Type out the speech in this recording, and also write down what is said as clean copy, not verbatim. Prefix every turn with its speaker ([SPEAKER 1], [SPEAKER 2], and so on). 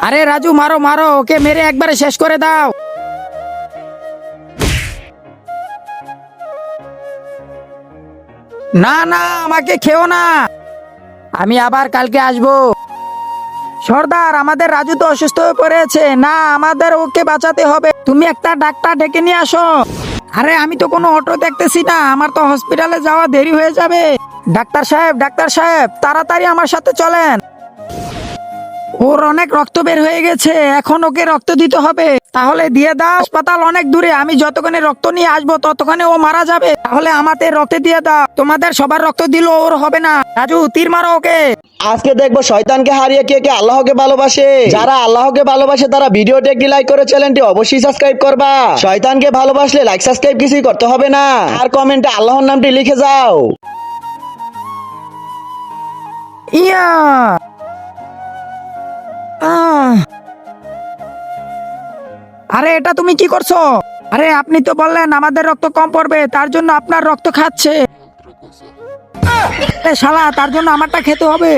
[SPEAKER 1] আরে রাজু, মারো মারো, ওকে মেরে একবারে শেষ করে দাও। না না, আমাকে খেও না, আমি আবার কালকে আসবো। সর্দার, আমাদের রাজু তো অসুস্থ হয়ে পড়েছে, না আমাদের ওকে বাঁচাতে হবে, তুমি একটা ডাক্তার ডেকে নিয়ে আসো। আরে আমি তো কোনো অটো দেখতেছি না, আমার তো হসপিটালে যাওয়া দেরি হয়ে যাবে। ডাক্তার সাহেব তাড়াতাড়ি আমার সাথে চলেন। ওর অনেক রক্ত বের হয়ে গেছে, এখন ওকে রক্ত দিতে হবে। তাহলে দিয়ে দাও, হাসপাতাল অনেক দূরে, আমি যতক্ষণে রক্ত নিয়ে আসবো ততক্ষণে ও মারা যাবে। তাহলে আমাদের রক্ত দিয়ে দাও, তোমাদের সবার রক্ত দিলেও ওর হবে না। রাজু, তীর মারো ওকে।
[SPEAKER 2] আজকে দেখবো শয়তানকে হারিয়ে কে কে আল্লাহকে ভালোবাসে। যারা আল্লাহকে ভালোবাসে তারা ভিডিওটি একটি লাইক করে চ্যানেলটি অবশ্যই সাবস্ক্রাইব করবা। শয়তানকে ভালোবাসলে লাইক সাবস্ক্রাইব কিছুই করতে হবে না, আর কমেন্টে আল্লাহর নামটি লিখে যাও।
[SPEAKER 1] ইয়া আহ! আরে এটা তুমি কি করছো? আরে আপনি তো বললেন আমাদের রক্ত কম পড়বে, তার জন্য আপনার রক্ত খাচ্ছে। এ শালা, তার জন্য আমারটা খেতে হবে।